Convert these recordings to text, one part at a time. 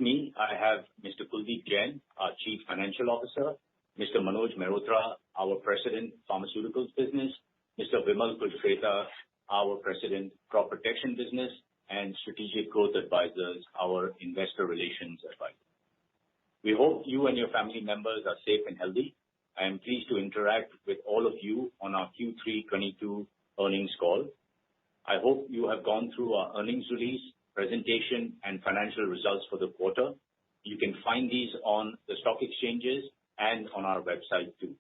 me, I have Mr. Kuldeep Jain, our Chief Financial Officer, Mr. Manoj Mehrotra, our President, Pharmaceuticals Business, Mr. Vimal Kulshrestha, our President, Crop Protection Business, and Strategic Growth Advisors, our Investor Relations Advisor. We hope you and your family members are safe and healthy. I am pleased to interact with all of you on our Q3 earnings call. I hope you have gone through our earnings release, presentation, and financial results for the quarter. You can find these on the stock exchanges and on our website too.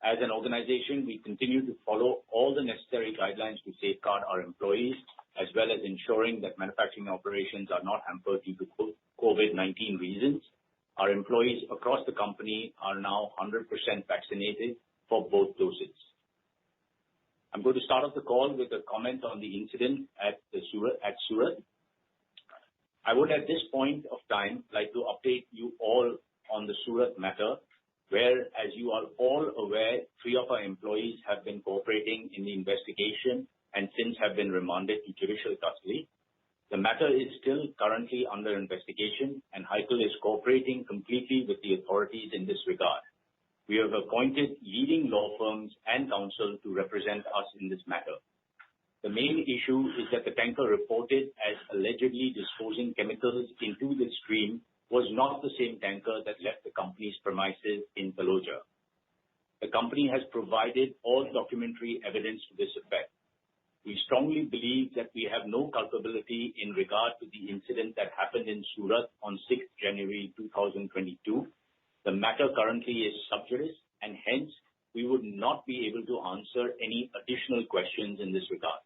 As an organization, we continue to follow all the necessary guidelines to safeguard our employees, as well as ensuring that manufacturing operations are not hampered due to COVID-19 reasons. Our employees across the company are now 100% vaccinated for both doses. I'm going to start off the call with a comment on the incident at Surat. I would at this point of time like to update you all on the Surat matter, where, as you are all aware, 3 of our employees have been cooperating in the investigation and since have been remanded to judicial custody. The matter is still currently under investigation, and Hikal is cooperating completely with the authorities in this regard. We have appointed leading law firms and counsel to represent us in this matter. The main issue is that the tanker reported as allegedly disposing chemicals into the stream was not the same tanker that left the company's premises in Taloja. The company has provided all documentary evidence to this effect. We strongly believe that we have no culpability in regard to the incident that happened in Surat on 6th January 2022. The matter currently is sub judice, and hence we would not be able to answer any additional questions in this regard.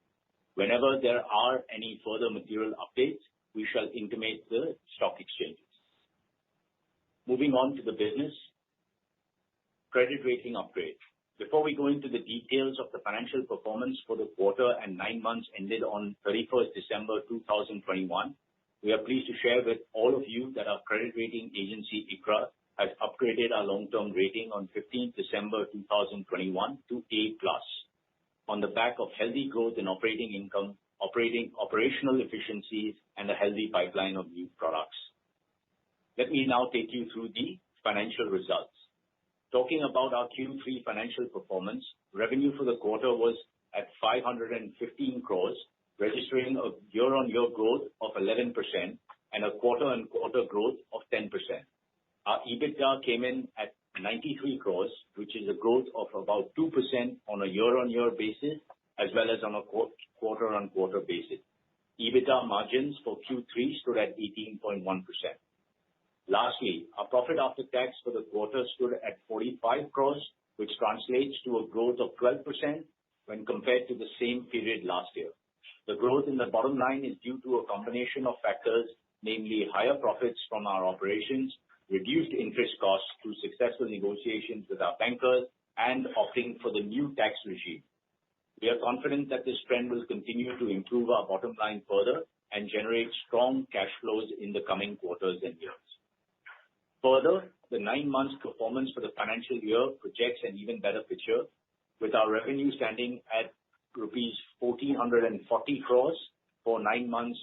Whenever there are any further material updates, we shall intimate the stock exchanges. Moving on to the business. Credit rating upgrade. Before we go into the details of the financial performance for the quarter and 9 months ended on 31st December 2021, we are pleased to share with all of you that our credit rating agency, ICRA, has upgraded our long-term rating on 15th December 2021 to A+, on the back of healthy growth in operating income, operational efficiencies, and a healthy pipeline of new products. Let me now take you through the financial results. Talking about our Q3 financial performance, revenue for the quarter was at 515 crores, registering a year-on-year growth of 11% and a quarter-on-quarter growth of 10%. Our EBITDA came in at 93 crores, which is a growth of about 2% on a year-on-year basis as well as on a quarter-on-quarter basis. EBITDA margins for Q3 stood at 18.1%. Lastly, our profit after tax for the quarter stood at 45 crores, which translates to a growth of 12% when compared to the same period last year. The growth in the bottom line is due to a combination of factors, namely higher profits from our operations, reduced interest costs through successful negotiations with our bankers, and opting for the new tax regime. We are confident that this trend will continue to improve our bottom line further and generate strong cash flows in the coming quarters and years. Further, the 9 months performance for the financial year projects an even better picture, with our revenue standing at rupees 1,440 crores for 9 months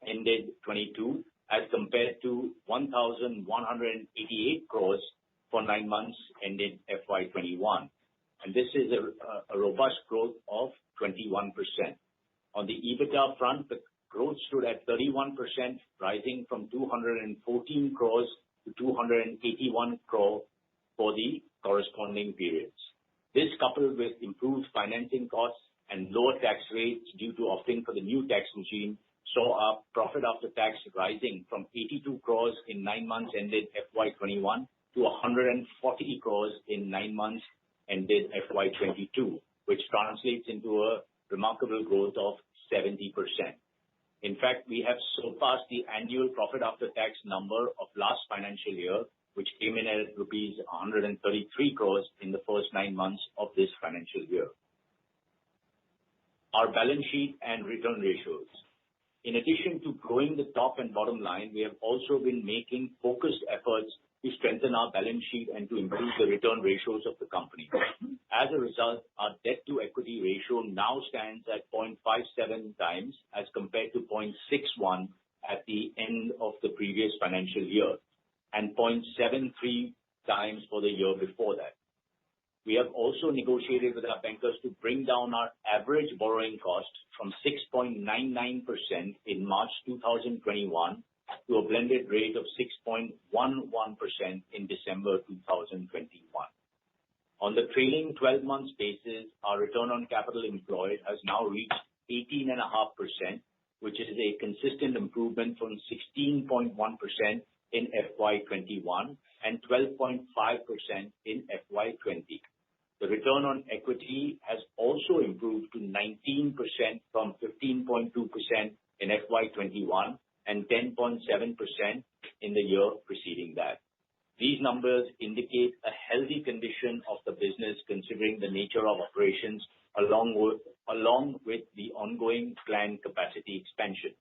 ended 22, as compared to 1,188 crores for 9 months ended FY21. And this is a robust growth of 21%. On the EBITDA front, the growth stood at 31%, rising from 214 crores to 281 crore for the corresponding periods. This, coupled with improved financing costs and lower tax rates due to opting for the new tax regime, saw our profit after tax rising from 82 crores in 9 months ended FY21 to 140 crores in 9 months ended FY22, which translates into a remarkable growth of 70%. In fact, we have surpassed the annual profit after tax number of last financial year, which came in at rupees 133 crores in the first 9 months of this financial year. Our balance sheet and return ratios. In addition to growing the top and bottom line, we have also been making focused efforts to strengthen our balance sheet and to improve the return ratios of the company. As a result, our debt-to-equity ratio now stands at 0.57 times as compared to 0.61 at the end of the previous financial year and 0.73 times for the year before that. We have also negotiated with our bankers to bring down our average borrowing cost from 6.99% in March 2021 to a blended rate of 6.11% in December 2021. On the trailing 12 months basis, our return on capital employed has now reached 18.5%, which is a consistent improvement from 16.1% in FY21 and 12.5% in FY20. The return on equity has also improved to 19% from 15.2% in FY21 and 10.7% in the year preceding that. These numbers indicate a healthy condition of the business considering the nature of operations along with the ongoing planned capacity expansion.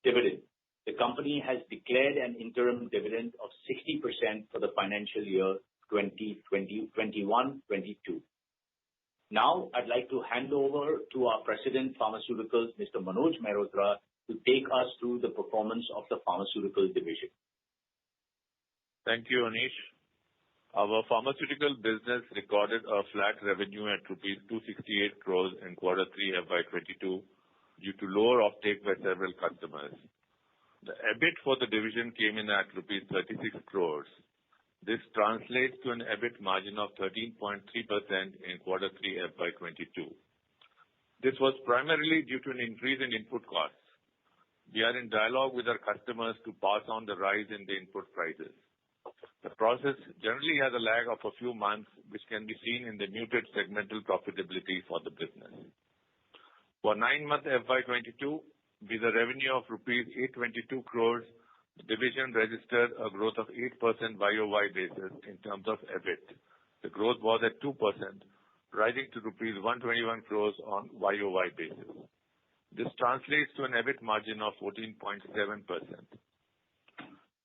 Dividend. The company has declared an interim dividend of 60% for the financial year 2021-22. Now, I'd like to hand over to our President, Pharmaceuticals, Mr. Manoj Mehrotra, to take us through the performance of the Pharmaceutical Division. Thank you, Anish. Our pharmaceutical business recorded a flat revenue at rupees 268 crores in Q3 FY22 due to lower offtake by several customers. The EBIT for the division came in at rupees 36 crores. This translates to an EBIT margin of 13.3% in Q3 FY22. This was primarily due to an increase in input costs. We are in dialogue with our customers to pass on the rise in the input prices. The process generally has a lag of a few months, which can be seen in the muted segmental profitability for the business. For 9-month FY22, with a revenue of rupees 822 crores, the division registered a growth of 8% YOY basis in terms of EBIT. The growth was at 2%, rising to rupees 121 crores on YOY basis. This translates to an EBIT margin of 14.7%.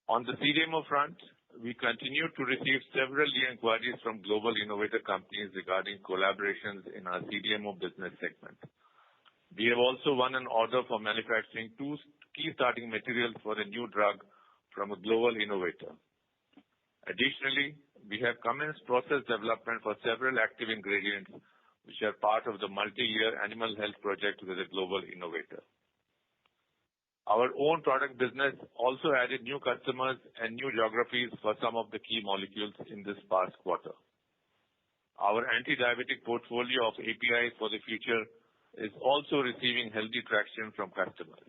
On the CDMO front, we continue to receive several new inquiries from global innovator companies regarding collaborations in our CDMO business segment. We have also won an order for manufacturing 2 key starting materials for a new drug from a global innovator. Additionally, we have commenced process development for several active ingredients which are part of the multi-year animal health project with a global innovator. Our own product business also added new customers and new geographies for some of the key molecules in this past quarter. Our anti-diabetic portfolio of APIs for the future is also receiving healthy traction from customers.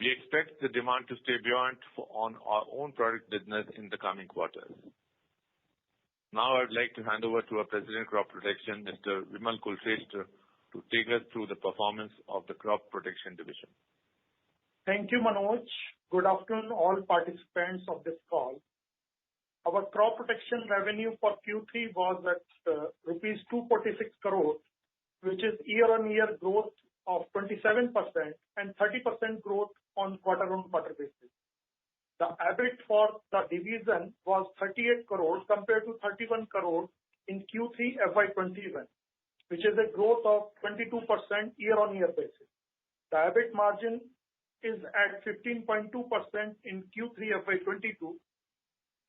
We expect the demand to stay buoyant on our own product business in the coming quarters. Now I'd like to hand over to our President Crop Protection, Mr. Vimal Kulshrestha, to take us through the performance of the Crop Protection Division. Thank you, Manoj. Good afternoon, all participants of this call. Our crop protection revenue for Q3 was at rupees 246 crore, which is year-on-year growth of 27% and 30% growth on quarter-on-quarter basis. The EBIT for the division was 38 crores compared to 31 crores in Q3 FY21, which is a growth of 22% year-on-year basis. The EBIT margin is at 15.2% in Q3 FY22.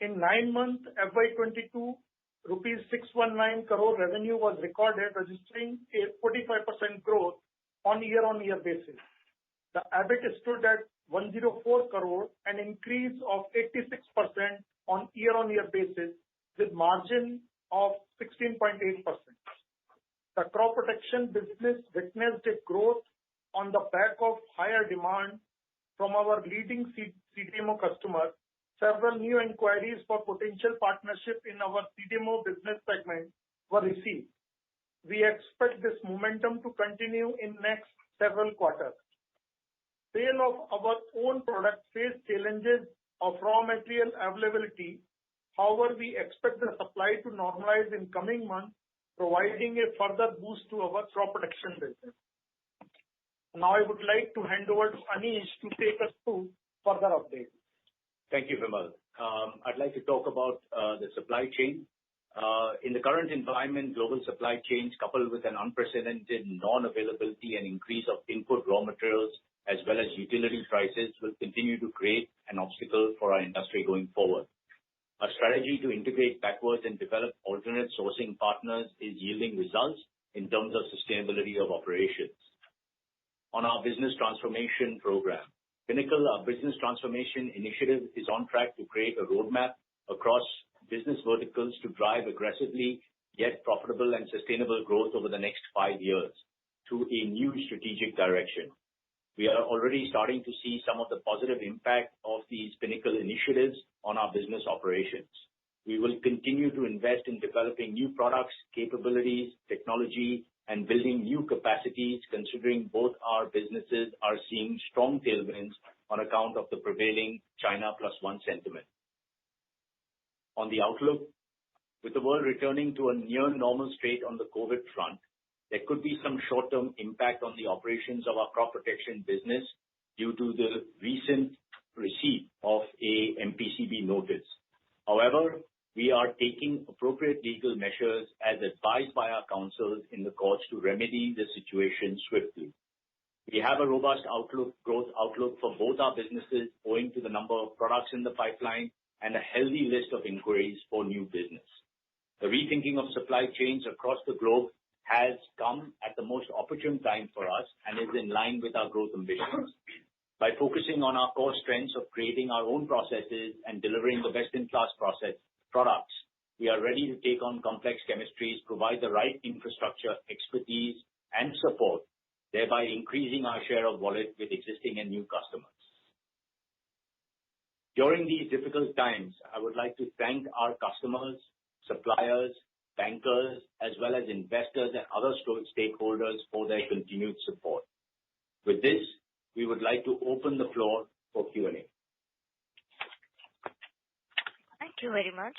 In 9 months FY22, rupees 619 crore revenue was recorded, registering a 45% growth on year-on-year basis. The EBIT stood at 104 crore, an increase of 86% on year-on-year basis with margin of 16.8%. The crop protection business witnessed a growth on the back of higher demand from our leading CDMO customers. Several new inquiries for potential partnership in our CDMO business segment were received. We expect this momentum to continue in next several quarters. Sale of our own product faced challenges of raw material availability. However, we expect the supply to normalize in coming months, providing a further boost to our crop protection business. Now I would like to hand over to Anish to take us through further updates. Thank you, Vimal. I'd like to talk about the supply chain. In the current environment, global supply chains coupled with an unprecedented non-availability and increase of input raw materials as well as utility prices will continue to create an obstacle for our industry going forward. Our strategy to integrate backwards and develop alternate sourcing partners is yielding results in terms of sustainability of operations. On our business transformation program, Pinnacle, our business transformation initiative, is on track to create a roadmap across business verticals to drive aggressively yet profitable and sustainable growth over the next 5 years through a new strategic direction. We are already starting to see some of the positive impact of these Pinnacle initiatives on our business operations. We will continue to invest in developing new products, capabilities, technology, and building new capacities, considering both our businesses are seeing strong tailwinds on account of the prevailing China Plus One sentiment. On the outlook, with the world returning to a near normal state on the COVID front, there could be some short-term impact on the operations of our crop protection business due to the recent receipt of a MPCB notice. However, we are taking appropriate legal measures as advised by our counsels in the courts to remedy the situation swiftly. We have a robust growth outlook for both our businesses owing to the number of products in the pipeline and a healthy list of inquiries for new business. The rethinking of supply chains across the globe has come at the most opportune time for us and is in line with our growth ambitions. By focusing on our core strengths of creating our own processes and delivering the best-in-class products, we are ready to take on complex chemistries, provide the right infrastructure, expertise, and support, thereby increasing our share of wallet with existing and new customers. During these difficult times, I would like to thank our customers, suppliers, bankers, as well as investors and other stakeholders for their continued support. With this, we would like to open the floor for Q&A. Thank you very much.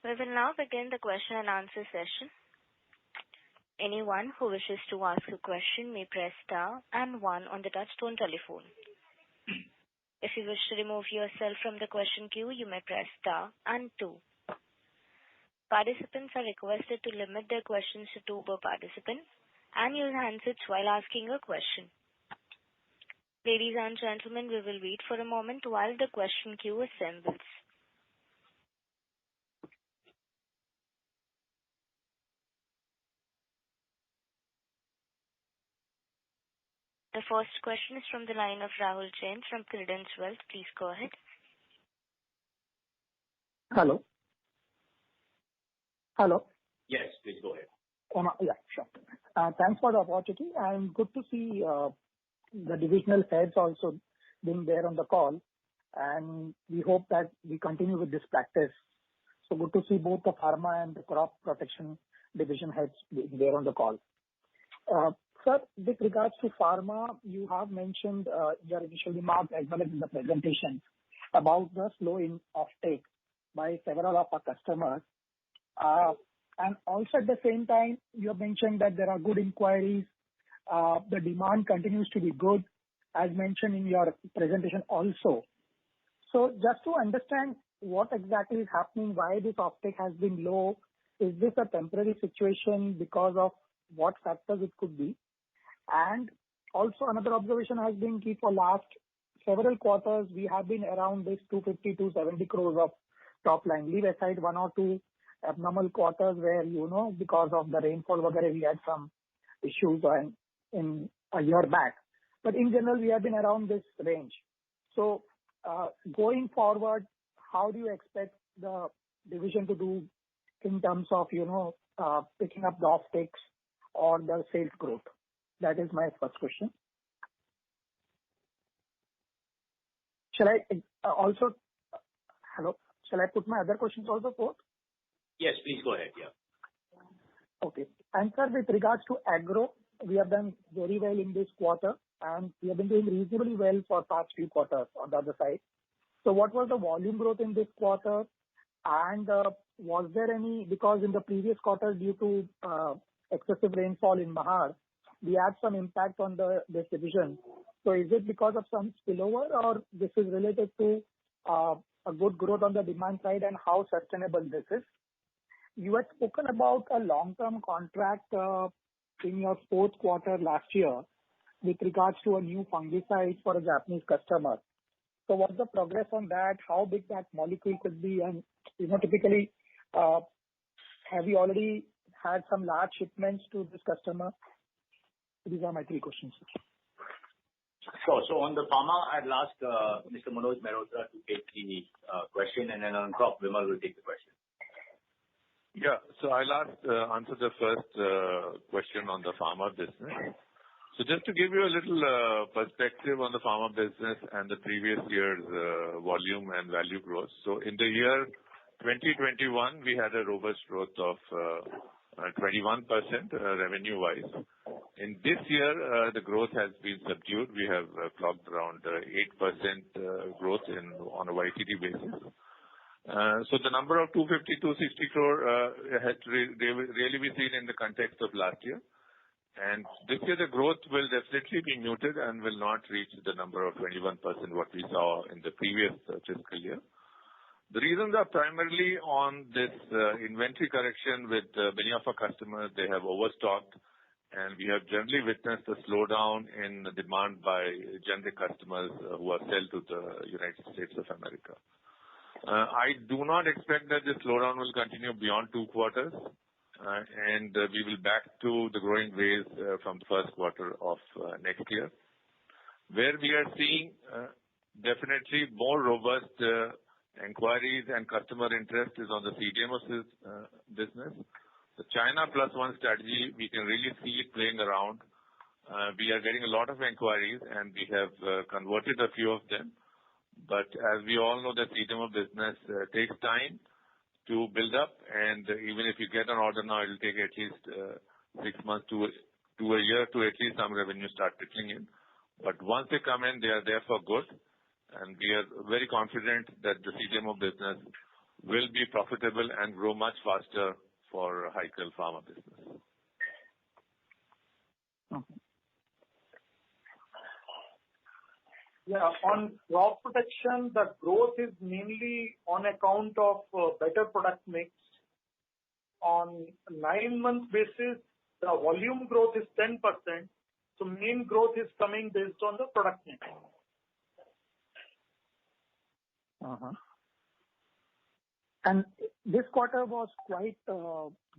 We will now begin the question and answer session. Anyone who wishes to ask a question may press star and 1 on the touchtone telephone. If you wish to remove yourself from the question queue, you may press star and 2. Participants are requested to limit their questions to 2 per participant and use handsets while asking a question. Ladies and gentlemen, we will wait for a moment while the question queue assembles. The first question is from the line of Rahul Jain from Credence Wealth. Please go ahead. Hello. Hello. Yes, please go ahead. Yeah, sure. Thanks for the opportunity, and good to see the divisional heads also being there on the call, and we hope that we continue with this practice. So good to see both the pharma and the crop protection division heads being there on the call. Sir, with regards to pharma, you have mentioned your initial remarks as well as in the presentation about the slow in offtake by several of our customers. And also at the same time, you have mentioned that there are good inquiries. The demand continues to be good, as mentioned in your presentation also. So just to understand what exactly is happening, why this offtake has been low, is this a temporary situation because of what factors it could be? And also another observation has been key for last several quarters, we have been around this 250-270 crores of top line. Leave aside 1 or 2 abnormal quarters where, because of the rainfall, we had some issues in a year back. But in general, we have been around this range. So going forward, how do you expect the division to do in terms of, picking up the offtakes or the sales growth? That is my first question. Shall I put my other questions also forth? Yes, please go ahead. Yeah. Okay. And sir, with regards to agro, we have done very well in this quarter, and we have been doing reasonably well for past few quarters on the other side. So what was the volume growth in this quarter? And was there any, because in the previous quarter, due to excessive rainfall in Mahar, we had some impact on this division. So is it because of some spillover, or this is related to a good growth on the demand side, and how sustainable this is? You had spoken about a long-term contract in your fourth quarter last year, with regards to a new fungicide for a Japanese customer. So what's the progress on that? How big that molecule could be? And, typically, have you already had some large shipments to this customer? These are my three questions. Sure. So on the pharma, I'd ask Mr. Manoj Mehrotra to take the question, and then on crop, Vimal will take the question. Yeah. So I'll answer the first question on the pharma business. So just to give you a little perspective on the pharma business and the previous year's volume and value growth. So in the year 2021, we had a robust growth of 21% revenue-wise. In this year, the growth has been subdued. We have clocked around 8% growth on a YTD basis. So the number of 250-260 crore has really been seen in the context of last year. And this year, the growth will definitely be muted and will not reach the number of 21% what we saw in the previous fiscal year. The reasons are primarily on this inventory correction with many of our customers. They have overstocked, and we have generally witnessed a slowdown in the demand by generic customers who are sell to the United States of America. I do not expect that this slowdown will continue beyond 2 quarters, and we will back to the growing ways from the first quarter of next year. Where we are seeing definitely more robust inquiries and customer interest is on the CDMO business. The China Plus One strategy, we can really see it playing around. We are getting a lot of inquiries, and we have converted a few of them. But as we all know, the CDMO business takes time to build up, and even if you get an order now, it will take at least 6 months to a year to at least some revenue start trickling in. But once they come in, they are there for good, and we are very confident that the CDMO business will be profitable and grow much faster for Hikal Pharma business. Okay. Yeah, on crop protection, the growth is mainly on account of better product mix. On 9-month basis, the volume growth is 10%, so main growth is coming based on the product mix. And this quarter was quite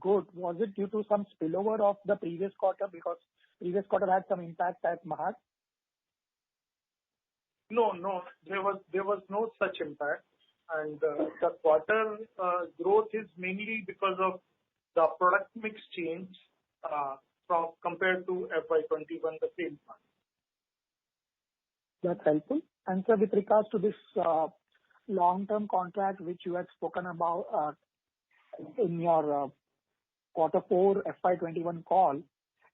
good. Was it due to some spillover of the previous quarter? Because previous quarter had some impact at Mahad. No, there was no such impact. And the quarter growth is mainly because of the product mix change from compared to FY21, the same month. That's helpful. And sir, with regards to this long-term contract which you had spoken about in your quarter 4 FY21 call,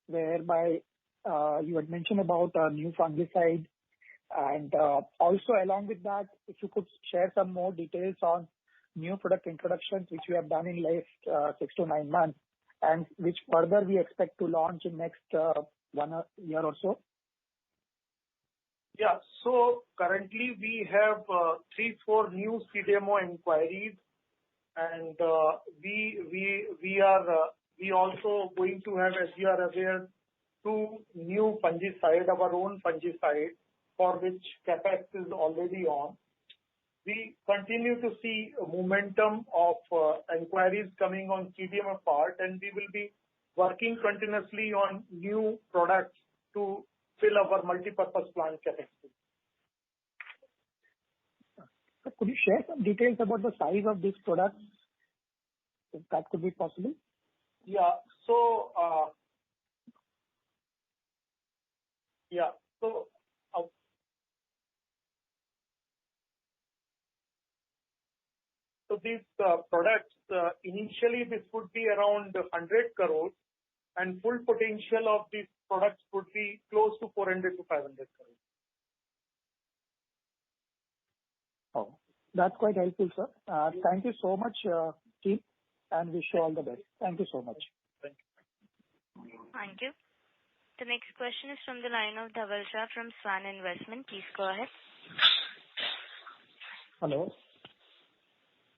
whereby you had mentioned about a new fungicide, and also along with that, if you could share some more details on new product introductions which you have done in last 6 to 9 months, and which further we expect to launch in next 1 year or so. Yeah. So currently we have 3-4 new CDMO inquiries, and we are also going to have, as you are aware, 2 new fungicide, our own fungicide, for which CapEx is already on. We continue to see a momentum of inquiries coming on CDMO part, and we will be working continuously on new products to fill our multipurpose plant capacity. Could you share some details about the size of these products, if that could be possible? Yeah. So, these products, initially this would be around 100 crores, and full potential of these products would be close to 400 to 500 crores. Oh, that's quite helpful, sir. Thank you so much, team, and wish you all the best. Thank you so much. Thank you. Thank you. The next question is from the line of Dhaval Shah from Swan Investment. Please go ahead. Hello?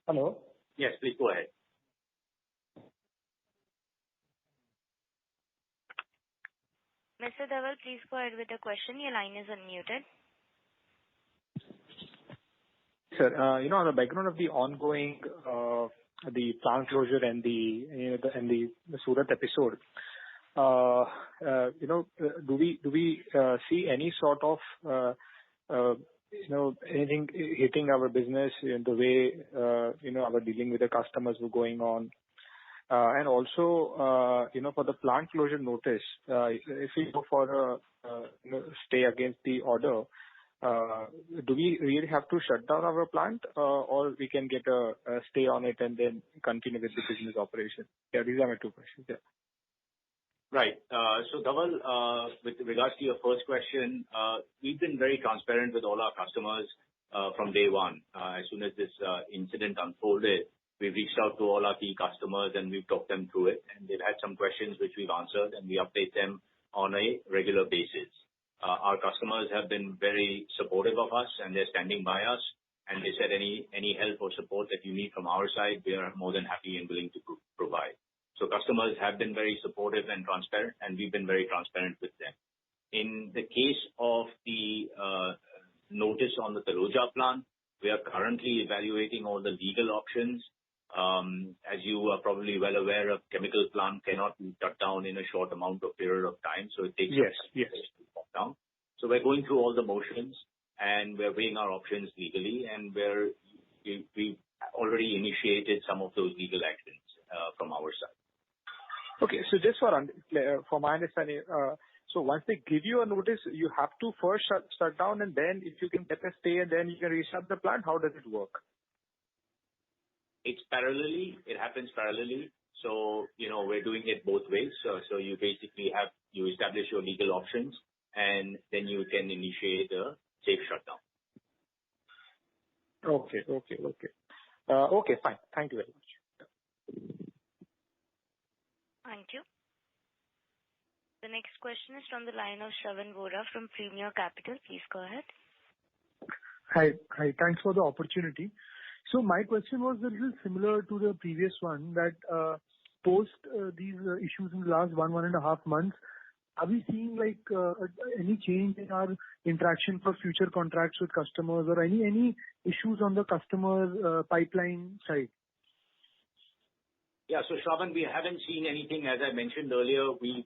Hello? Yes, please go ahead. Mr. Mr. Dhaval, please go ahead with the question. Your line is unmuted. Sir, on the background of the ongoing, the plant closure and the Surat episode, do we see any sort of, anything hitting our business in the way, our dealing with the customers were going on? And also, for the plant closure notice, if we go for a stay against the order, do we really have to shut down our plant, or we can get a stay on it and then continue with the business operation? Yeah, these are my two questions. Yeah. Right. So Dhaval, with regards to your first question, we've been very transparent with all our customers from day one. As soon as this incident unfolded, we reached out to all our key customers and we've talked them through it. And they've had some questions which we've answered, and we update them on a regular basis. Our customers have been very supportive of us, and they're standing by us. And they said any help or support that you need from our side, we are more than happy and willing to provide. So customers have been very supportive and transparent, and we've been very transparent with them. In the case of the notice on the Taloja plant, we are currently evaluating all the legal options. As you are probably well aware, a chemical plant cannot be shut down in a short amount of period of time, so it takes yes. to shut down. So we're going through all the motions, and we're weighing our options legally, and we've already initiated some of those legal actions from our side. Okay, so just for my understanding, so once they give you a notice, you have to first shut down, and then if you can get a stay, and then you can restart the plant. How does it work? It happens parallelly. So, we're doing it both ways. So you basically you establish your legal options, and then you can initiate a safe shutdown. Okay, fine. Thank you very much. Thank you. The next question is from the line of Shravan Vora from Premier Capital. Please go ahead. Hi. Thanks for the opportunity. So my question was a little similar to the previous one, that post these issues in the last 1.5 months, are we seeing any change in our interaction for future contracts with customers, or any issues on the customer pipeline side? Yeah, so Shravan, we haven't seen anything. As I mentioned earlier, we've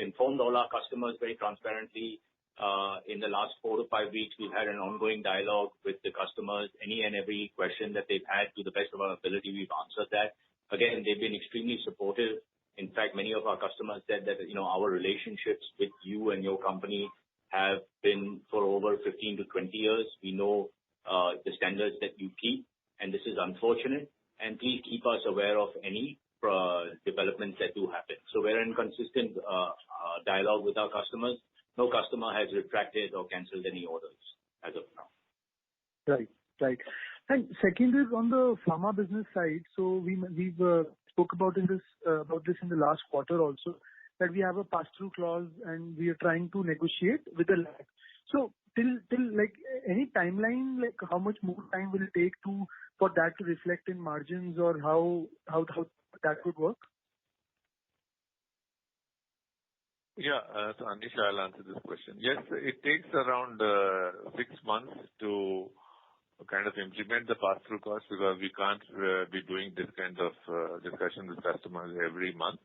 informed all our customers very transparently. In the last 4 to 5 weeks, we've had an ongoing dialogue with the customers. Any and every question that they've had, to the best of our ability, we've answered that. Again, they've been extremely supportive. In fact, many of our customers said that, our relationships with you and your company have been for over 15 to 20 years. We know the standards that you keep, and this is unfortunate. And please keep us aware of any developments that do happen. So we're in consistent dialogue with our customers. No customer has retracted or cancelled any orders as of now. Right. And second is on the pharma business side. So we've spoke about this in the last quarter also, that we have a pass-through clause and we are trying to negotiate with the lag. So till any timeline, how much more time will it take for that to reflect in margins, or how that would work? Yeah, so Anish, I'll answer this question. Yes, it takes around 6 months to kind of implement the pass-through cost, because we can't be doing this kind of discussion with customers every month.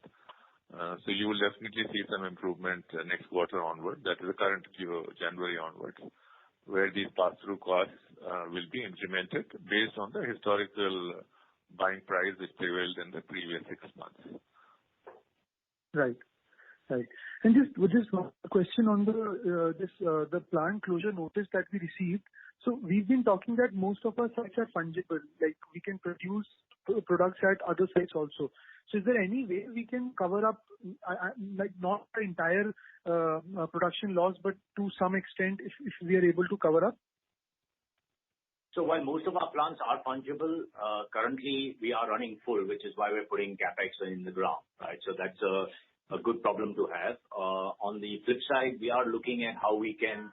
So you will definitely see some improvement next quarter onward. That is the current January onwards, where these pass-through costs will be implemented based on the historical buying price which prevailed in the previous 6 months. Right. And just one question on the plant closure notice that we received. So we've been talking that most of our sites are fungible, like we can produce products at other sites also. So is there any way we can cover up, not the entire production loss, but to some extent, if we are able to cover up? So while most of our plants are fungible, currently we are running full, which is why we're putting CapEx in the ground, right? So that's a good problem to have. On the flip side, we are looking at how we can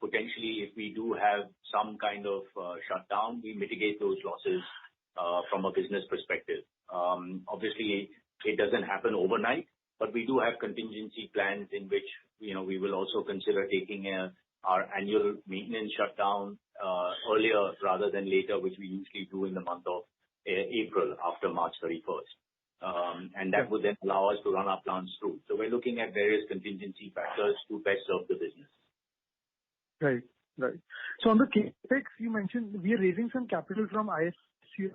potentially, if we do have some kind of shutdown, we mitigate those losses from a business perspective. Obviously, it doesn't happen overnight, but we do have contingency plans in which, we will also consider taking our annual maintenance shutdown earlier rather than later, which we usually do in the month of April after March 31st. And that would then allow us to run our plants through. So we're looking at various contingency factors to best serve the business. Right. Right. So on the CapEx, you mentioned we are raising some capital from IFC.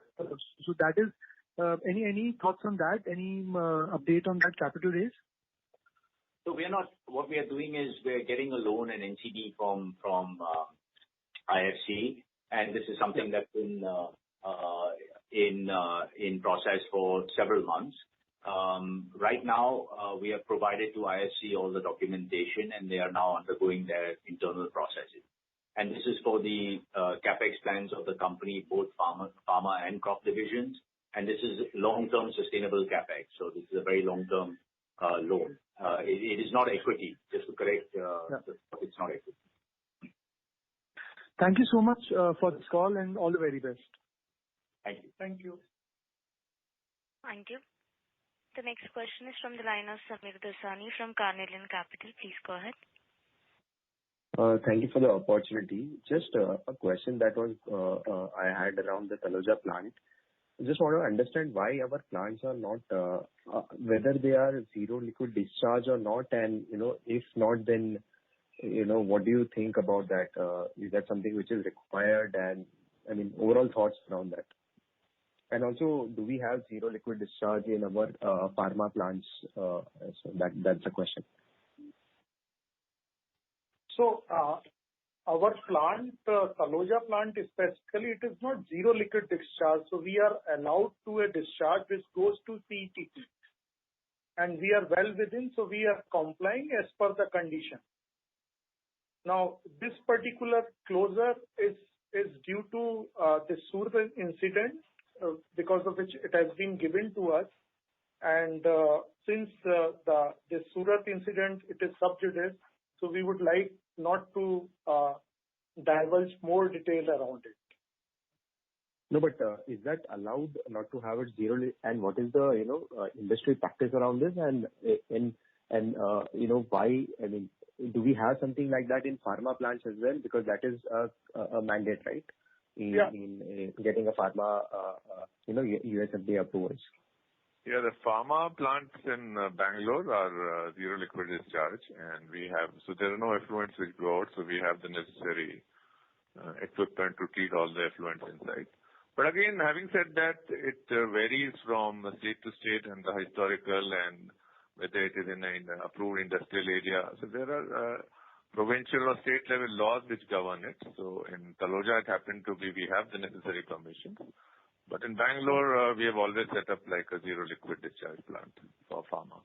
So that is, any thoughts on that? Any update on that capital raise? So what we are doing is we're getting a loan and NCD from IFC, and this is something that's been in process for several months. Right now, we have provided to IFC all the documentation, and they are now undergoing their internal processes. And this is for the capex plans of the company, both pharma and crop divisions. And this is long-term sustainable capex. So this is a very long-term loan. It is not equity. Just to correct, it's not equity. Thank you so much for this call and all the very best. Thank you. Thank you. Thank you. The next question is from the line of Samir Dasani from Carnelian Capital. Please go ahead. Thank you for the opportunity. Just a question that was I had around the Taloja plant. I just want to understand why our plants are not, whether they are zero liquid discharge or not, and if not, then what do you think about that? Is that something which is required? And I mean, overall thoughts around that. And also, do we have zero liquid discharge in our pharma plants? So that's the question. So our plant, Taloja plant specifically, it is not zero liquid discharge. So we are allowed to a discharge which goes to CETP. And we are well within, so we are complying as per the condition. Now, this particular closure is due to the Surat incident, because of which it has been given to us. And since the Surat incident, it is sub judice, so we would like not to divulge more detail around it. No, but is that allowed not to have it zero? And what is the industry practice around this? And why? I mean, do we have something like that in pharma plants as well? Because that is a mandate, right? In getting a pharma, USFDA approvals. Yeah, the pharma plants in Bangalore are zero liquid discharge, and so there are no effluents which go out, so we have the necessary equipment to treat all the effluents inside. But again, having said that, it varies from state to state and the historical and whether it is in an approved industrial area. So there are provincial or state level laws which govern it. So in Taloja, it happened to be we have the necessary permission. But in Bangalore, we have always set up like a zero liquid discharge plant for pharma.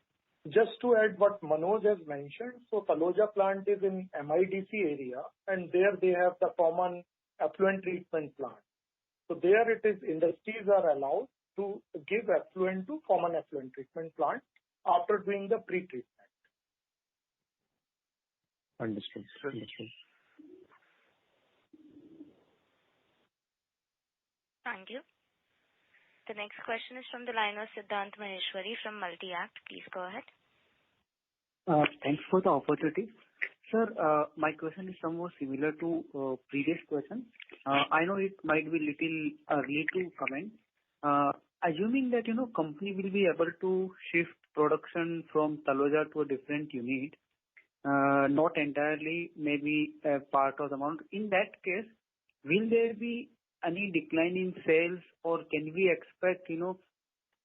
Just to add what Manoj has mentioned, so Taloja plant is in MIDC area, and there they have the common effluent treatment plant. So there it is, industries are allowed to give effluent to common effluent treatment plant after doing the pre-treatment. Understood. Thank you. The next question is from the line of Siddhant Maheshwari from Multi-Act. Please go ahead. Thanks for the opportunity. Sir, my question is somewhat similar to previous question. I know it might be little early to comment. Assuming that, company will be able to shift production from Taloja to a different unit, not entirely, maybe a part of the amount. In that case, will there be any decline in sales, or can we expect,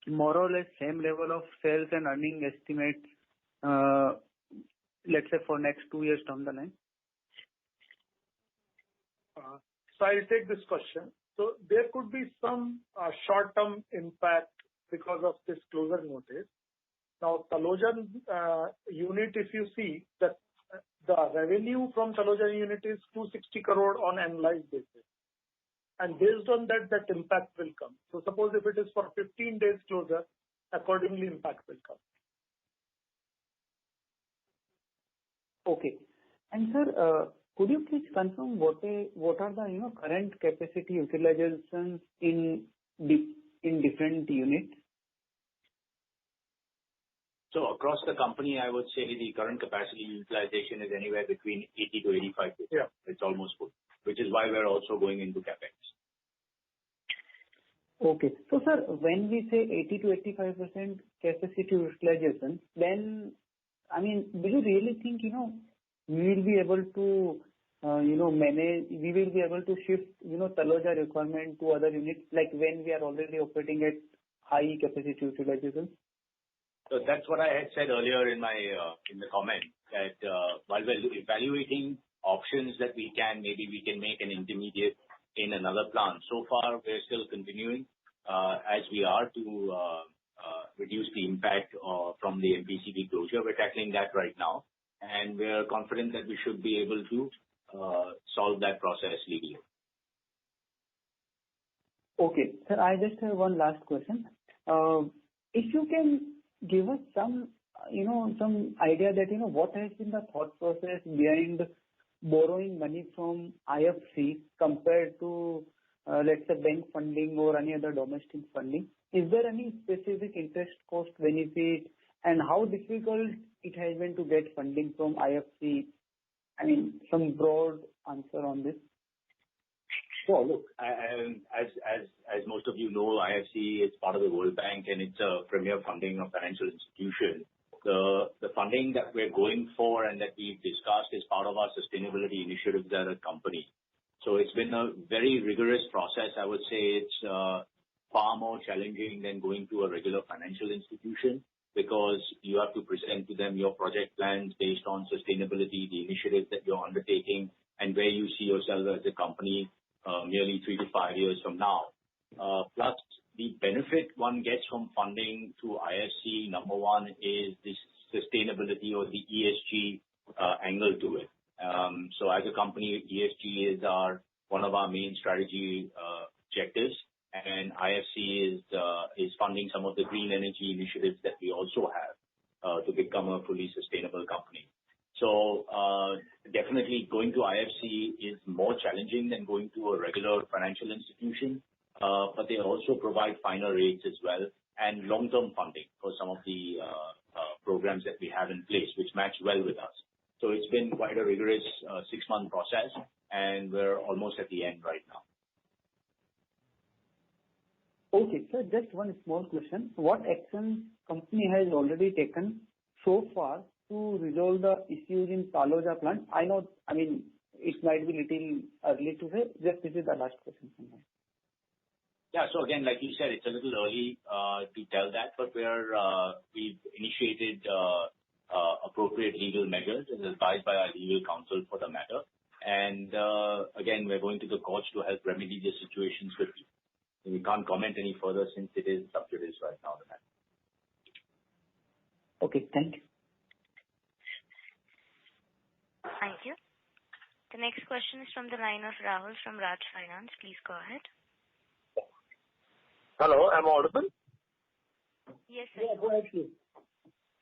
more or less same level of sales and earning estimates, let's say for next 2 years down the line? So I'll take this question. So there could be some short-term impact because of this closure notice. Now, Taloja unit, if you see, that the revenue from Taloja unit is 260 crore on annualized basis. And based on that impact will come. So suppose if it is for 15 days closure, accordingly impact will come. Okay. And sir, could you please confirm what are the current capacity utilizations in different units? So across the company, I would say the current capacity utilization is anywhere between 80 to 85%. Yeah. It's almost full, which is why we're also going into CapEx. Okay. So, sir, when we say 80 to 85% capacity utilization, then, I mean, do you really think, we will be able to, manage, we will be able to shift, Taloja requirement to other units, like when we are already operating at high capacity utilization? So that's what I had said earlier in my in the comment, that while we're evaluating options that we can, maybe we can make an intermediate in another plant. So far, we're still continuing as we are to reduce the impact from the MPCB closure. We're tackling that right now, and we're confident that we should be able to solve that process legally. Okay. Sir, I just have one last question. If you can give us some idea that, what has been the thought process behind borrowing money from IFC compared to, let's say, bank funding or any other domestic funding. Is there any specific interest cost benefit, and how difficult it has been to get funding from IFC? I mean, some broad answer on this. Sure. Look, as most of you know, IFC is part of the World Bank, and it's a premier funding of financial institution. The funding that we're going for and that we've discussed is part of our sustainability initiatives as a company. So it's been a very rigorous process. I would say it's far more challenging than going to a regular financial institution, because you have to present to them your project plans based on sustainability, the initiatives that you're undertaking, and where you see yourself as a company nearly 3 to 5 years from now. Plus, the benefit one gets from funding through IFC, number one, is the sustainability or the ESG angle to it. So as a company, ESG is one of our main strategy objectives, and IFC is funding some of the green energy initiatives that we also have to become a fully sustainable company. So definitely going to IFC is more challenging than going to a regular financial institution, but they also provide finer rates as well and long-term funding for some of the programs that we have in place, which match well with us. So it's been quite a rigorous 6-month process, and we're almost at the end right now. Okay, sir, just one small question. What action company has already taken so far to resolve the issues in Taloja plant? I know, it might be little early to say. Just this is the last question from me. Yeah. So again, like you said, it's a little early to tell that, but we've initiated appropriate legal measures as advised by our legal counsel for the matter. And again, we're going to the courts to help remedy the situation swiftly. We can't comment any further since it is sub judice right now. The matter. Okay, thank you. Thank you. The next question is from the line of Rahul from Raj Finance. Please go ahead. Hello, am I audible? Yes, sir. Yeah, go ahead, please.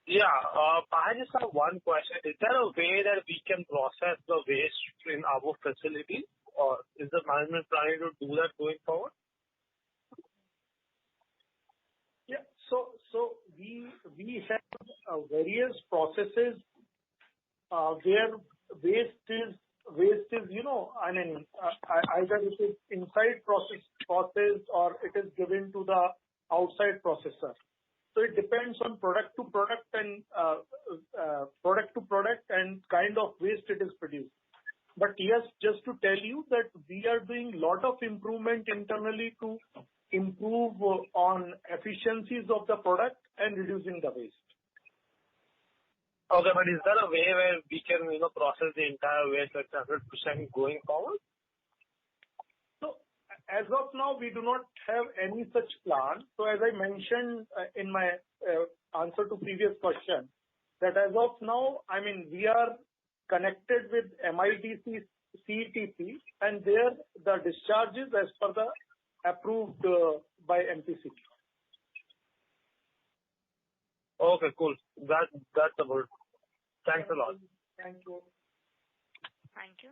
Yeah, I just have one question. Is there a way that we can process the waste in our facility, or is the management planning to do that going forward? Yeah. So we have various processes where waste is either it is inside process or it is given to the outside processor. So it depends on product to product and kind of waste it is produced. But yes, just to tell you that we are doing lot of improvement internally to improve on efficiencies of the product and reducing the waste. Okay, but is there a way where we can, process the entire waste at 100% going forward? So, as of now, we do not have any such plan. So, as I mentioned in my answer to previous question, that as of now, we are connected with MIDC CETP, and there the discharges as per the approved by MPCB. Okay, cool. That's about it. Thanks a lot. Thank you. Thank you.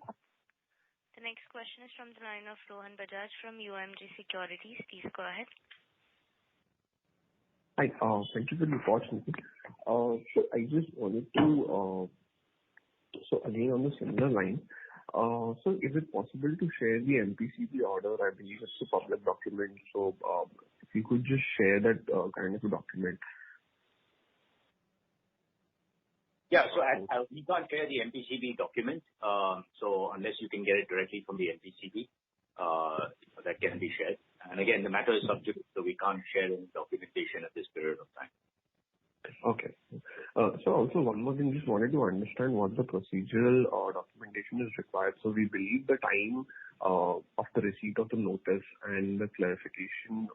The next question is from the line of Rohan Bajaj from UMG Securities. Please go ahead. Hi, thank you for the opportunity. So I just wanted to, so again, on the similar line, so is it possible to share the MPCB order? I believe it's a public document, so, if you could just share that, kind of a document. Yeah. So we can't share the MPCB document, so unless you can get it directly from the MPCB, that can be shared. And again, the matter is subject, so we can't share any documentation at this period of time. Okay. So also one more thing, just wanted to understand what the procedural documentation is required. So we believe the time of the receipt of the notice and the clarification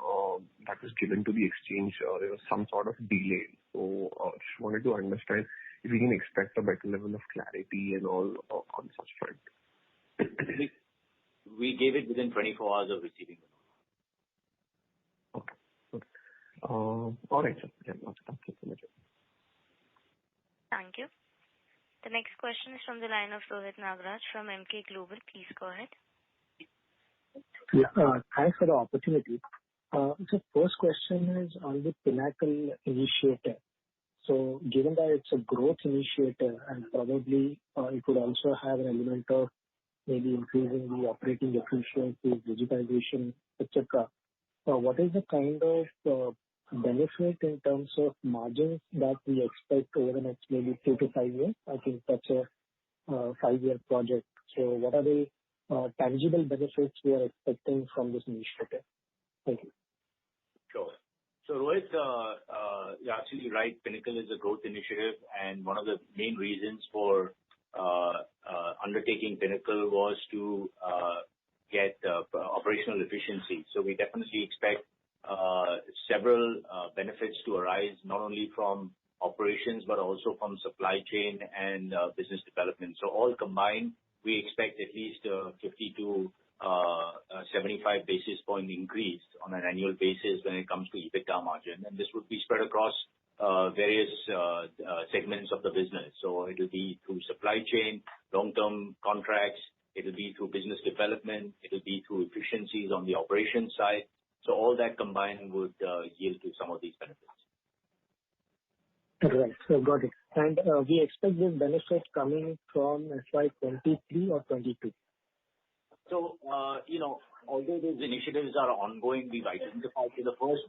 that was given to the exchange, there was some sort of delay. So just wanted to understand if we can expect a better level of clarity and all on such front. We gave it within 24 hours of receiving the notice. Okay. Okay. All right, sir. Yeah, that's it from my side. Thank you. The next question is from the line of Rohit Nagraj from Emkay Global. Please go ahead. Yeah, thanks for the opportunity. So first question is on the Pinnacle initiative. So given that it's a growth initiative and probably it could also have an element of maybe increasing the operating efficiency, digitization, etc. What is the kind of benefit in terms of margins that we expect over the next maybe 2 to 5 years? I think that's a 5-year project. So what are the tangible benefits we are expecting from this initiative? Thank you. Sure. So Rohit, you're absolutely right. Pinnacle is a growth initiative, and one of the main reasons for undertaking Pinnacle was to get operational efficiency. So we definitely expect several benefits to arise, not only from operations, but also from supply chain and business development. So all combined, we expect at least 50 to 75 basis point increase on an annual basis when it comes to EBITDA margin. And this would be spread across various segments of the business. So it will be through supply chain, long-term contracts, it will be through business development, it will be through efficiencies on the operations side. So all that combined would yield to some of these benefits. Right. So got it. And we expect this benefit coming from FY23 or 22? So, although these initiatives are ongoing, we've identified the first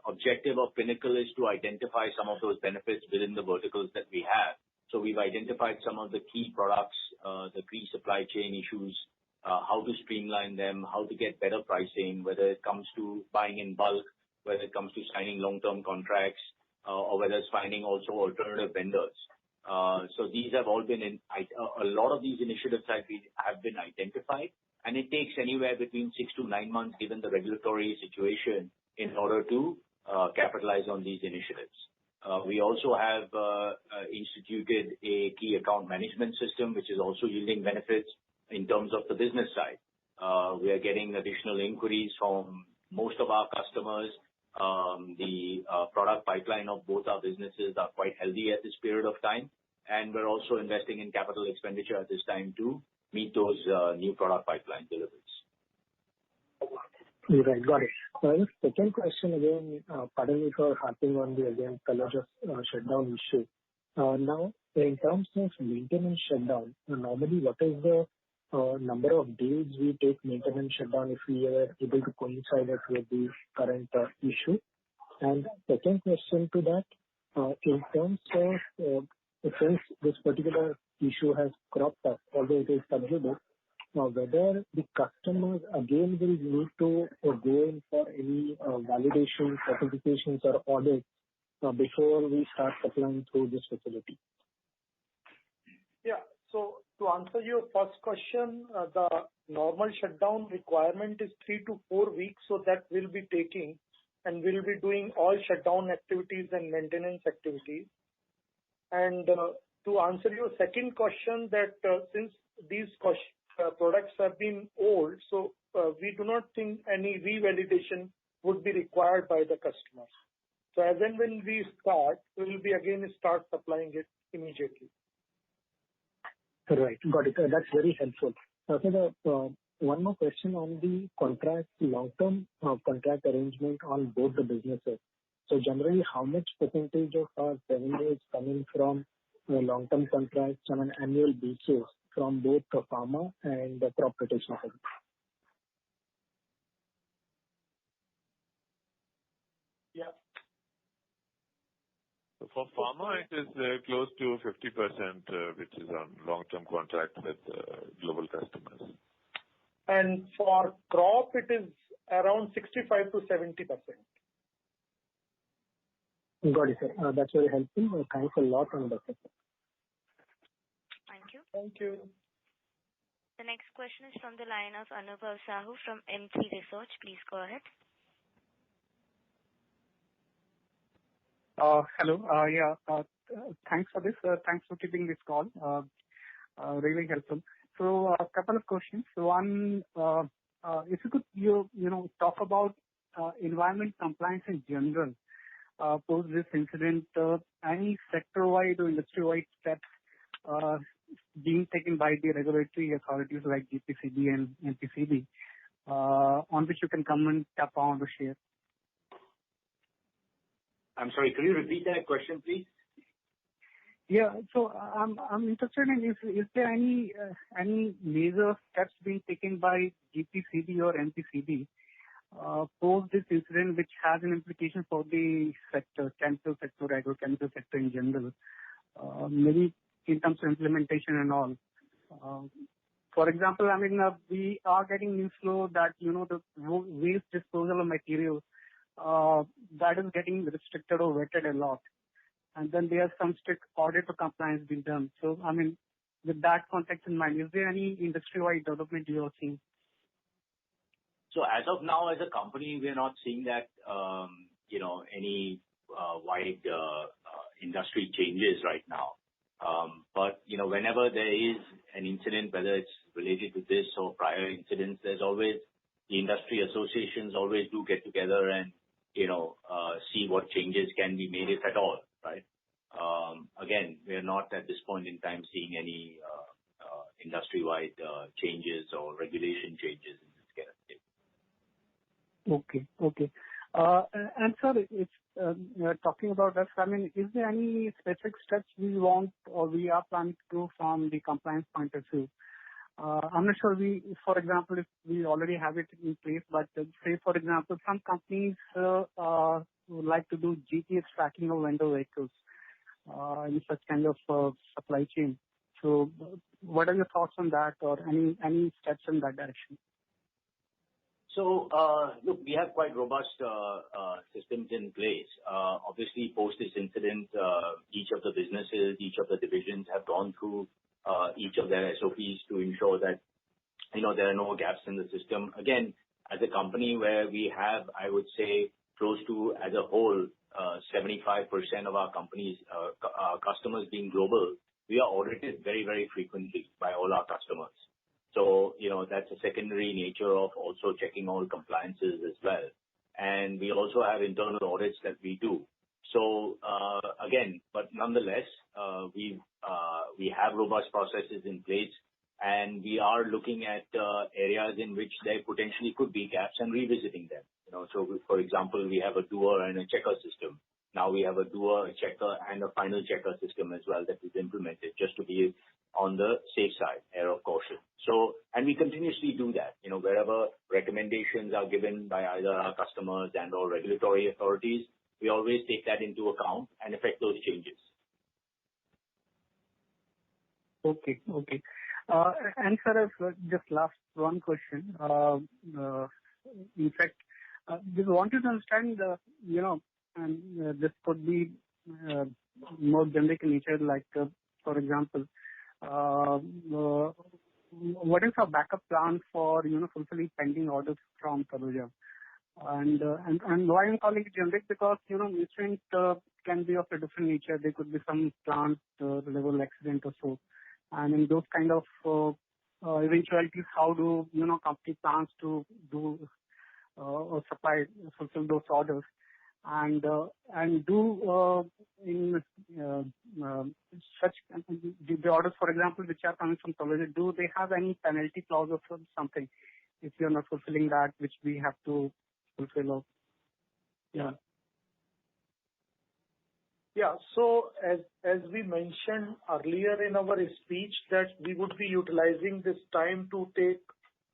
objective of Pinnacle is to identify some of those benefits within the verticals that we have. So we've identified some of the key products, the key supply chain issues, how to streamline them, how to get better pricing, whether it comes to buying in bulk, whether it comes to signing long-term contracts, or whether it's finding also alternative vendors. So these have all been a lot of these initiatives have been identified, and it takes anywhere between 6 to 9 months, given the regulatory situation, in order to capitalize on these initiatives. We also have instituted a key account management system, which is also yielding benefits in terms of the business side. We are getting additional inquiries from most of our customers. The product pipeline of both our businesses are quite healthy at this period of time, and we're also investing in capital expenditure at this time to meet those new product pipeline deliveries. Right. Got it. The second question again, pardon me for harping on the again Taloja shutdown issue. Now, in terms of maintenance shutdown, normally what is the number of days we take maintenance shutdown if we are able to coincide it with the current issue? And second question to that, in terms of since this particular issue has cropped up, although it is subjudice, whether the customers again will need to go in for any validation, certifications or audits before we start supplying through this facility? Yeah. So to answer your first question, the normal shutdown requirement is 3 to 4 weeks, so that we'll be taking, and we'll be doing all shutdown activities and maintenance activities. And to answer your second question, that since these products have been old, so we do not think any revalidation would be required by the customers. So as and when we start, we will be again start supplying it immediately. Right. Got it. That's very helpful. So one more question on the contract, long-term contract arrangement on both the businesses. So generally, how much percentage of our revenue is coming from long-term contracts on an annual basis from both the pharma and the crop protection segment? Yeah. So for pharma, it is close to 50%, which is on long-term contract with global customers. And for crop, it is around 65 to 70%. Got it, sir. That's very helpful. Thanks a lot on that. Thank you. Thank you. The next question is from the line of Anubhav Sahu from M3 Research. Please go ahead. Hello. Thanks for this. Thanks for keeping this call. Really helpful. So a couple of questions. One, if you could talk about environment compliance in general post this incident, any sector-wide or industry-wide steps being taken by the regulatory authorities like GPCB and NPCB on which you can comment upon or share? I'm sorry, could you repeat that question, please? Yeah. So I'm interested in is there any major steps being taken by GPCB or NPCB post this incident, which has an implication for the sector, chemical sector, agrochemical sector in general, maybe in terms of implementation and all. For example, I mean, we are getting news flow that, the waste disposal of materials that is getting restricted or vetted a lot. And then there's some strict audit of compliance being done. So, I mean, with that context in mind, is there any industry-wide development you are seeing? So as of now, as a company, we're not seeing that, any wide industry changes right now. But, whenever there is an incident, whether it's related to this or prior incidents, there's always the industry associations always do get together and, see what changes can be made, if at all, right? Again, we're not at this point in time seeing any industry-wide changes or regulation changes in this kind of thing. Okay. And sir, it's talking about us. I mean, is there any specific steps we want or we are planning to do from the compliance point of view? I'm not sure for example, if we already have it in place, but say, for example, some companies would like to do GPS tracking of vendor vehicles in such kind of supply chain. So what are your thoughts on that or any steps in that direction? So, look, we have quite robust systems in place. Obviously, post this incident, each of the businesses, each of the divisions have gone through each of their SOPs to ensure that, there are no gaps in the system. Again, as a company where we have, I would say, close to, as a whole, 75% of our companies, our customers being global, we are audited very, very frequently by all our customers. So, that's a secondary nature of also checking all compliances as well. And we also have internal audits that we do. So, again, but nonetheless, we have robust processes in place, and we are looking at areas in which there potentially could be gaps and revisiting them. So, for example, we have a doer and a checker system. Now we have a doer, a checker, and a final checker system as well that we've implemented just to be on the safe side, air of caution. So, and we continuously do that. Wherever recommendations are given by either our customers and or regulatory authorities, we always take that into account and effect those changes. Okay. And sir, just last one question. In fact, just wanted to understand, and this could be more generic in nature, like, for example, what is our backup plan for, fulfilling pending orders from Taloja? And why I'm calling it generic? Because, incident can be of a different nature. There could be some plant level accident or so. And in those kind of eventualities, how do, company plans to do or fulfill those orders? And do in such the orders, for example, which are coming from Taloja, do they have any penalty clause or something if you're not fulfilling that, which we have to fulfill? Yeah. Yeah. So as we mentioned earlier in our speech, that we would be utilizing this time to take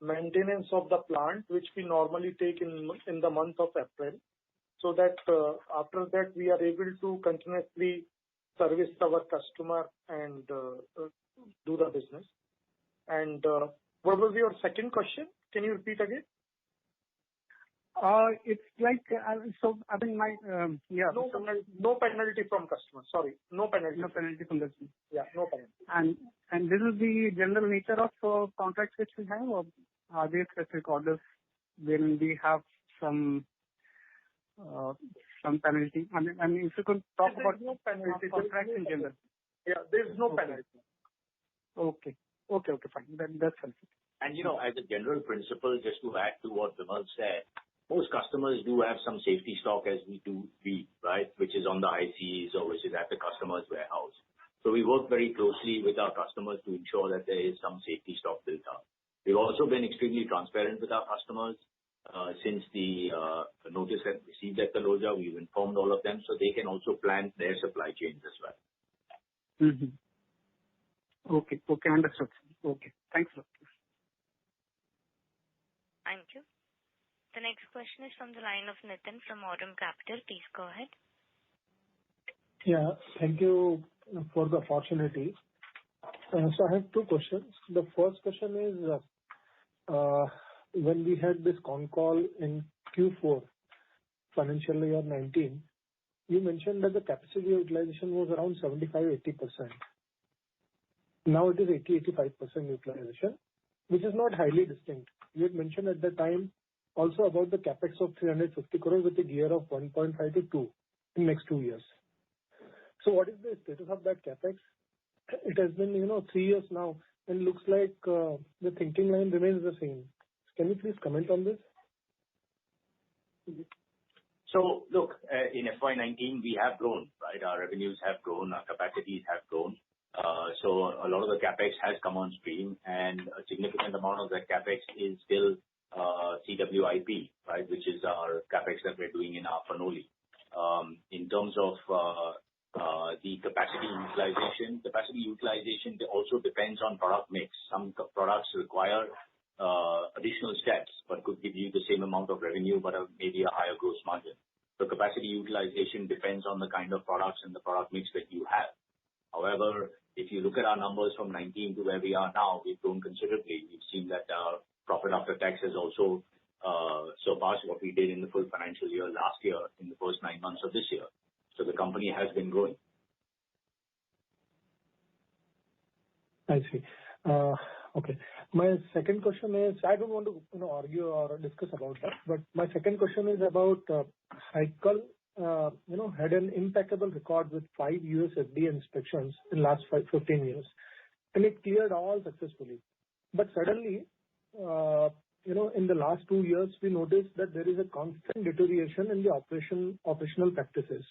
maintenance of the plant, which we normally take in the month of April, so that after that we are able to continuously service our customer and do the business. And what was your second question? Can you repeat again? It's like, so I mean, yeah. No penalty from customer. Sorry. No penalty. No penalty from customer. Yeah, no penalty. And this is the general nature of contracts which we have, or are there specific orders when we have some penalty? I mean, if you could talk about no penalty contracts in general. Yeah, there's no penalty. Okay, fine. That's helpful. And as a general principle, just to add to what Vimal said, most customers do have some safety stock as we, right, which is on the ICs or which is at the customer's warehouse. So we work very closely with our customers to ensure that there is some safety stock built up. We've also been extremely transparent with our customers. Since the notice that received at Taloja, we've informed all of them so they can also plan their supply chains as well. Mm-hmm. Okay, understood. Okay, thanks a lot. Thank you. The next question is from the line of Nitin from Aurum Capital. Please go ahead. Yeah, thank you for the opportunity. So I have two questions. The first question is, when we had this con call in Q4, financial year 19, you mentioned that the capacity utilization was around 75-80%. Now it is 80-85% utilization, which is not highly distinct. You had mentioned at the time also about the capex of 350 crores with a gear of 1.5 to 2 in next 2 years. So what is the status of that capex? It has been 3 years now, and looks like the thinking line remains the same. Can you please comment on this? So look, in FY19 we have grown, right? Our revenues have grown, our capacities have grown. So a lot of the capex has come on stream, and a significant amount of that capex is still CWIP, right, which is our capex that we're doing in our Panoli. In terms of the capacity utilization also depends on product mix. Some products require additional steps, but could give you the same amount of revenue, but maybe a higher gross margin. So capacity utilization depends on the kind of products and the product mix that you have. However, if you look at our numbers from 19 to where we are now, we've grown considerably. We've seen that our profit after tax has also surpassed what we did in the full financial year last year in the first 9 months of this year. So the company has been growing. I see. Okay. My second question is, I don't want to argue or discuss about that, but my second question is about Hikal. Had an impeccable record with 5 US FDA inspections in last 15 years, and it cleared all successfully. But suddenly, in the last 2 years, we noticed that there is a constant deterioration in the operational practices.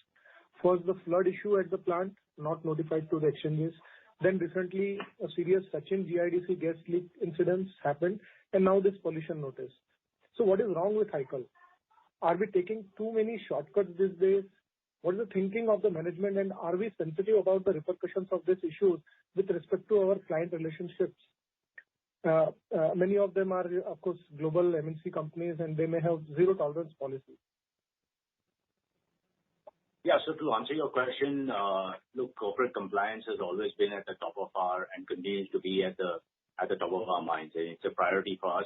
First, the flood issue at the plant, not notified to the exchanges. Then recently, a serious Sachin GIDC gas leak incidents happened, and now this pollution notice. So what is wrong with Hikal? Are we taking too many shortcuts these days? What is the thinking of the management, and are we sensitive about the repercussions of these issues with respect to our client relationships? Many of them are, of course, global MNC companies, and they may have zero tolerance policy. Yeah, so to answer your question, look, corporate compliance has always been at the top of our, and continues to be at the top of our minds. And it's a priority for us.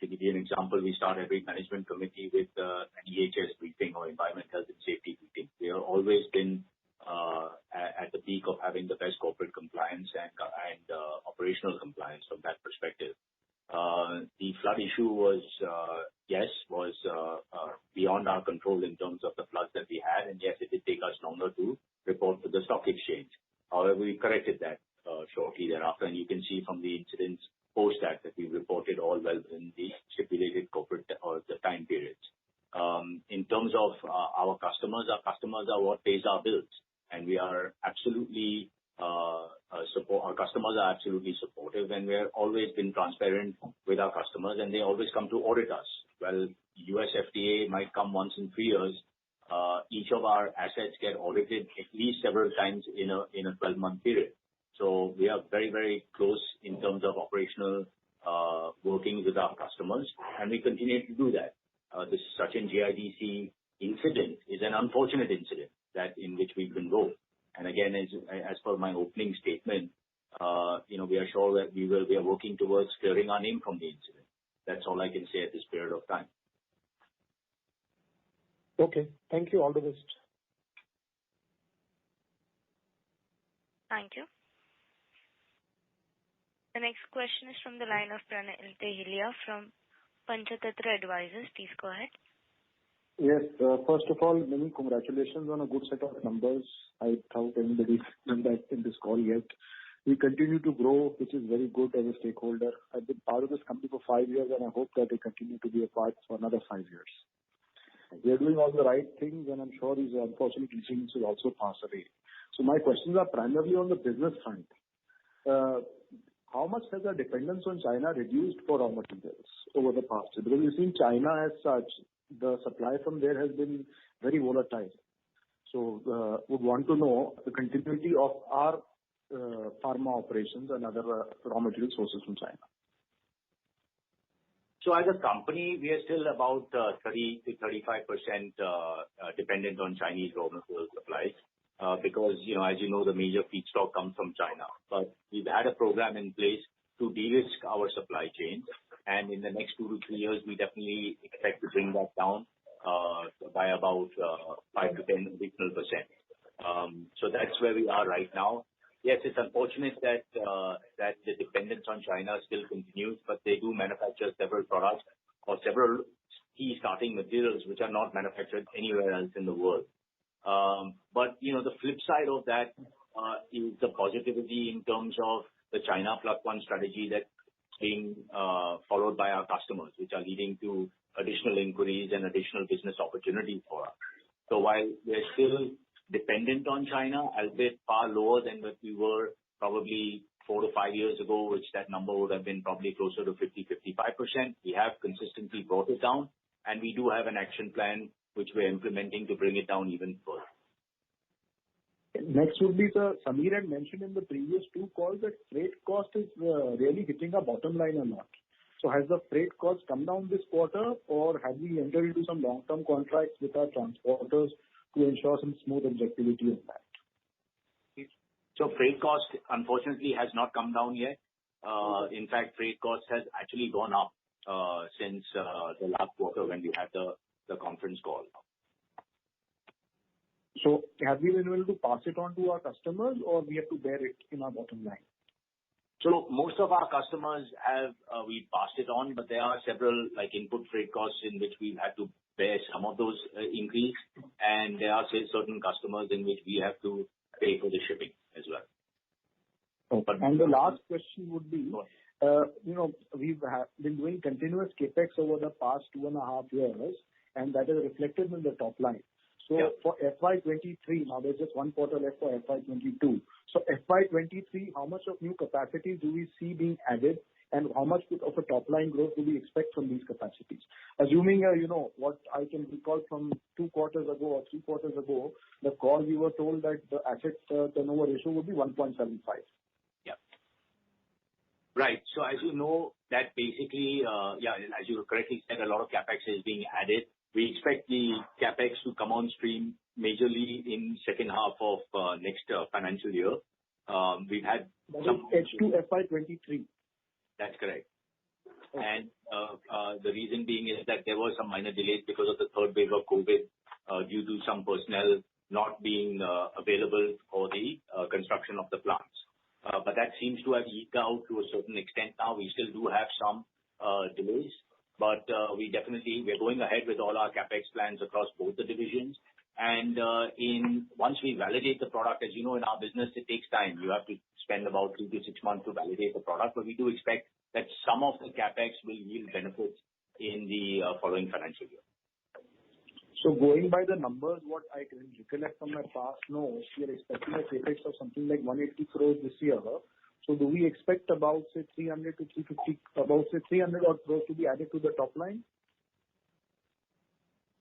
To give you an example, we start every management committee with an EHS briefing or environment, health and safety briefing. We have always been at the peak of having the best corporate compliance and operational compliance from that perspective. The flood issue was beyond our control in terms of the floods that we had, and yes, it did take us longer to report to the stock exchange. However, we corrected that shortly thereafter, and you can see from the incidents post that we reported all well within the stipulated corporate or the time periods. In terms terms of our customers are what pays our bills, and we are absolutely our customers are absolutely supportive, and we have always been transparent with our customers, and they always come to audit us. Well, US FDA might come once in 3 years. Each of our assets get audited at least several times in a 12-month period. So we are very, very close in terms of operational working with our customers, and we continue to do that. This Sachin GIDC incident is an unfortunate incident that in which we've been involved. And again, as per my opening statement, we are sure that we are working towards clearing our name from the incident. That's all I can say at this period of time. Okay. Thank you. All the best. Thank you. The next question is from the line of Pranay Hilia from Panchatattva Advisors. Please go ahead. Yes. First of all, many congratulations on a good set of numbers. I doubt anybody's done that in this call yet. We continue to grow, which is very good as a stakeholder. I've been part of this company for 5 years, and I hope that they continue to be a part for another 5 years. We are doing all the right things, and I'm sure these unfortunate incidents will also pass away. So my questions are primarily on the business front. How much has our dependence on China reduced for raw materials over the past year? Because we've seen China as such, the supply from there has been very volatile. So would want to know the continuity of our pharma operations and other raw material sources from China. So as a company, we are still about 30 to 35% dependent on Chinese raw material supplies because, as you know, the major feedstock comes from China. But we've had a program in place to de-risk our supply chain, and in the next 2 to 3 years, we definitely expect to bring that down by about 5 to 10 additional percent. So that's where we are right now. Yes, it's unfortunate that the dependence on China still continues, but they do manufacture several products or several key starting materials which are not manufactured anywhere else in the world. But, the flip side of that is the positivity in terms of the China Plus One strategy that's being followed by our customers, which are leading to additional inquiries and additional business opportunities for us. So while we're still dependent on China, albeit far lower than what we were probably 4 to 5 years ago, which that number would have been probably closer to 50-55%. We have consistently brought it down, and we do have an action plan which we're implementing to bring it down even further. Next would be, sir, Samir had mentioned in the previous 2 calls that freight cost is really hitting our bottom line or not. So has the freight cost come down this quarter, or have we entered into some long-term contracts with our transporters to ensure some smooth objectivity of that? So freight cost, unfortunately, has not come down yet. In fact, freight cost has actually gone up since the last quarter when we had the conference call. So have we been able to pass it on to our customers, or we have to bear it in our bottom line? So most of our customers we passed it on, but there are several input freight costs in which we've had to bear some of those increase, and there are certain customers in which we have to pay for the shipping as well. Okay. And the last question would be, we've been doing continuous capex over the past 2.5 years, and that is reflected in the top line. So for FY23, now there's just 1 quarter left for FY22. So FY23, how much of new capacity do we see being added, and how much of a top line growth do we expect from these capacities? Assuming, what I can recall from 2 quarters ago or 3 quarters ago, the call we were told that the asset turnover ratio would be 1.75. Yeah. Right. So as you know, that basically, as you correctly said, a lot of capex is being added. We expect the capex to come on stream majorly in second half of next financial year. We've had some H2 FY23. That's correct. Okay. And the reason being is that there were some minor delays because of the third wave of COVID due to some personnel not being available for the construction of the plants. But that seems to have eked out to a certain extent now. We still do have some delays, but we're going ahead with all our capex plans across both the divisions. And once we validate the product, as you know, in our business, it takes time. You have to spend about 3 to 6 months to validate the product, but we do expect that some of the capex will yield benefits in the following financial year. Going by the numbers, what I can recollect from my past notes, we are expecting a CapEx of something like 180 crores this year. Do we expect about, say, 300 to 350, about, say, 300 odd crores to be added to the top line?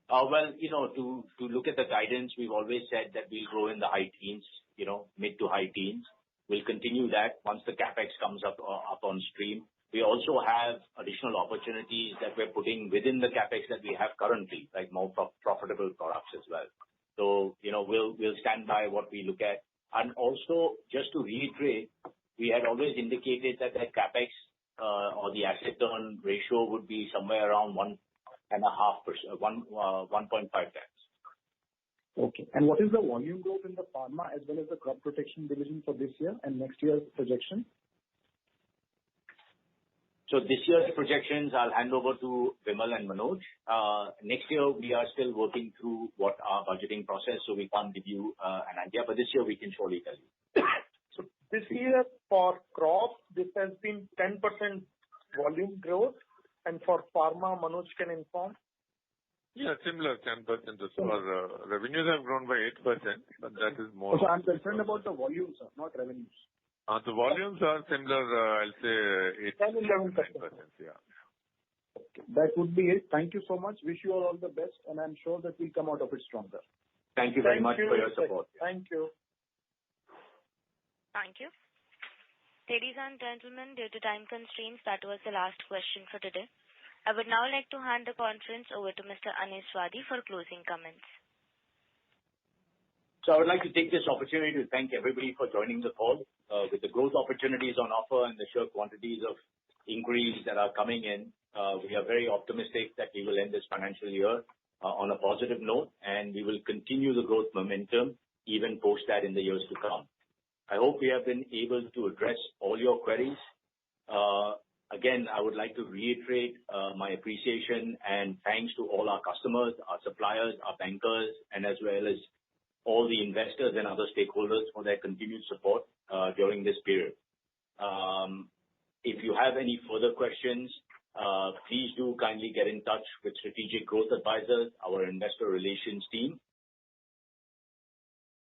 Well, to look at the guidance, we've always said that we'll grow in the high teens, mid to high teens. We'll continue that once the CapEx comes up on stream. We also have additional opportunities that we're putting within the CapEx that we have currently, like more profitable products as well. We'll stand by what we look at. Also, just to reiterate, we had always indicated that the CapEx or the asset turn ratio would be somewhere around 1.5 times. Okay. What is the volume growth in the pharma as well as the crop protection division for this year and next year's projection? This year's projections, I'll hand over to Vimal and Manoj. Next year, we are still working through what our budgeting process, so we can't give you an idea, but this year we can surely tell you. This year for crop, this has been 10% volume growth, and for pharma, Manoj can inform. Yeah, similar 10%. Our revenues have grown by 8%, but that is more. I'm concerned about the volumes, sir, not revenues. The volumes are similar, I'll say 8%-11%. Yeah. Okay. That would be it. Thank you so much. Wish you all the best, and I'm sure that we'll come out of it stronger. Thank you very much for your support. Thank you. Thank you. Ladies and gentlemen, due to time constraints, that was the last question for today. I would now like to hand the conference over to Mr. Anish Wadi for closing comments. I would like to take this opportunity to thank everybody for joining the call. With the growth opportunities on offer and the sheer quantities of inquiries that are coming in, we are very optimistic that we will end this financial year on a positive note, and we will continue the growth momentum even post that in the years to come. I hope we have been able to address all your queries. Again, I would like to reiterate my appreciation and thanks to all our customers, our suppliers, our bankers, and as well as all the investors and other stakeholders for their continued support during this period. If you have any further questions, please do kindly get in touch with Strategic Growth Advisors, our investor relations team,